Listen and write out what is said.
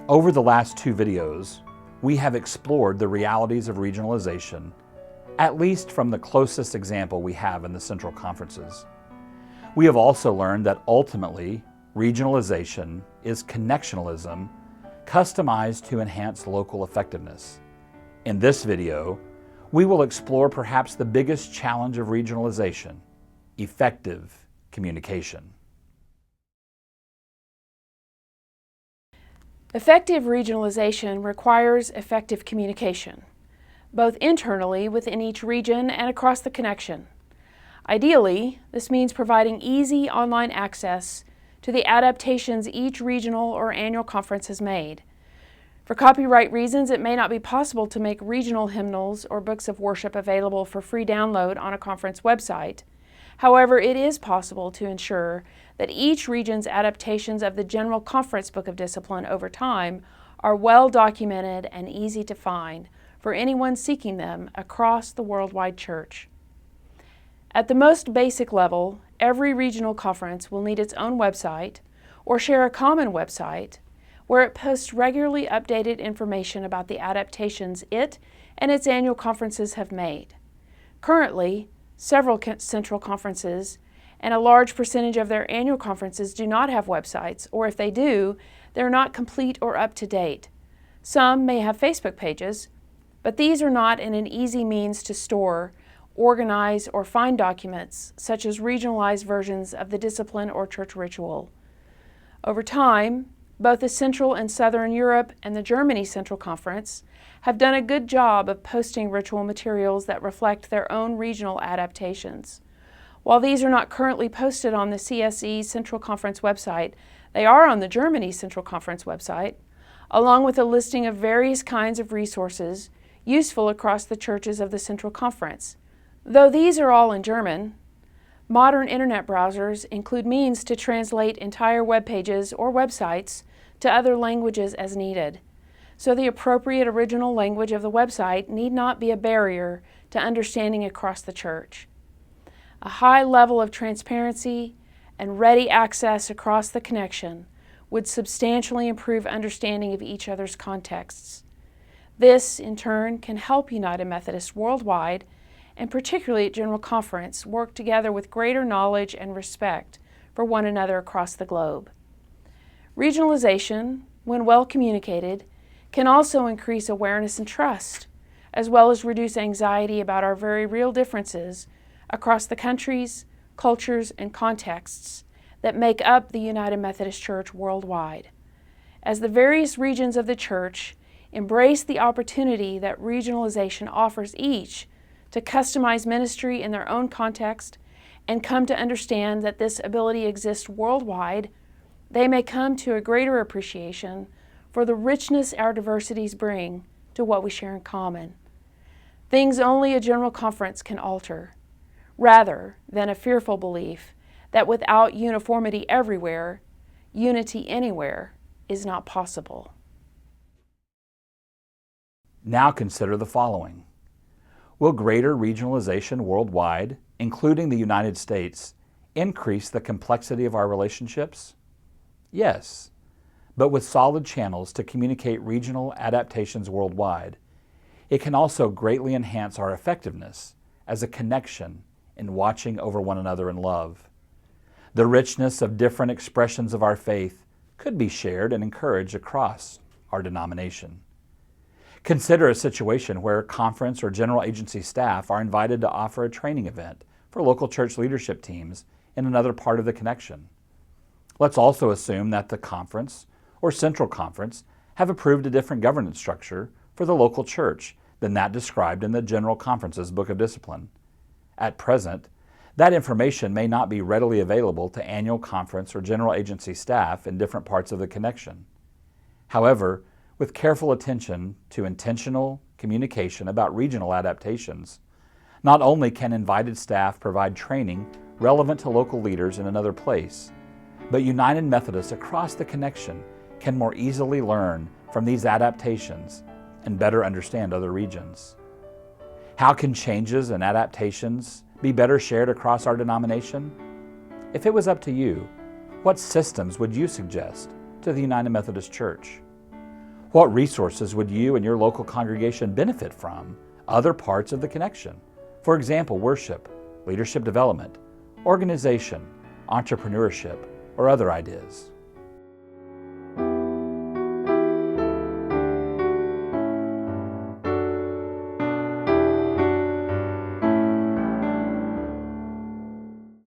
Over the last 2 videos, we have explored the realities of regionalization, at least from the closest example we have in the Central Conferences. We have also learned that ultimately, regionalization is connectionalism customized to enhance local effectiveness. In this video, we will explore perhaps the biggest challenge of regionalization: effective communication. Effective regionalization requires effective communication, both internally within each region and across the connection. Ideally, this means providing easy online access to the adaptations each regional or annual conference has made. For copyright reasons, it may not be possible to make regional hymnals or books of worship available for free download on a conference website. However, it is possible to ensure that each region's adaptations of the General Conference Book of Discipline over time are well documented and easy to find for anyone seeking them across the worldwide church. At the most basic level, every regional conference will need its own website or share a common website where it posts regularly updated information about the adaptations it and its annual conferences have made. Currently, several central conferences and a large percentage of their annual conferences do not have websites, or if they do, they're not complete or up to date. Some may have Facebook pages, but these are not an easy means to store, organize, or find documents such as regionalized versions of the discipline or church ritual. Over time, both the Central and Southern Europe and the Germany Central Conference have done a good job of posting ritual materials that reflect their own regional adaptations. While these are not currently posted on the CSE Central Conference website, they are on the Germany Central Conference website, along with a listing of various kinds of resources useful across the churches of the Central Conference. Though these are all in German, modern internet browsers include means to translate entire web pages or websites to other languages as needed, so the appropriate original language of the website need not be a barrier to understanding across the church. A high level of transparency and ready access across the connection would substantially improve understanding of each other's contexts. This, in turn, can help United Methodists worldwide, and particularly at General Conference, work together with greater knowledge and respect for one another across the globe. Regionalization, when well communicated, can also increase awareness and trust, as well as reduce anxiety about our very real differences across the countries, cultures, and contexts that make up the United Methodist Church worldwide. As the various regions of the church embrace the opportunity that regionalization offers each to customize ministry in their own context and come to understand that this ability exists worldwide, they may come to a greater appreciation for the richness our diversities bring to what we share in common. Things only a General Conference can alter, rather than a fearful belief that without uniformity everywhere, unity anywhere is not possible. Now consider the following. Will greater regionalization worldwide, including the United States, increase the complexity of our relationships? Yes, but with solid channels to communicate regional adaptations worldwide, it can also greatly enhance our effectiveness as a connection in watching over one another in love. The richness of different expressions of our faith could be shared and encouraged across our denomination. Consider a situation where conference or general agency staff are invited to offer a training event for local church leadership teams in another part of the connection. Let's also assume that the conference or central conference have approved a different governance structure for the local church than that described in the General Conference's Book of Discipline. At present, that information may not be readily available to annual conference or general agency staff in different parts of the connection. However, with careful attention to intentional communication about regional adaptations, not only can invited staff provide training relevant to local leaders in another place, but United Methodists across the connection can more easily learn from these adaptations and better understand other regions. How can changes and adaptations be better shared across our denomination? If it was up to you, what systems would you suggest to the United Methodist Church? What resources would you and your local congregation benefit from other parts of the connection? For example, worship, leadership development, organization, entrepreneurship, or other ideas.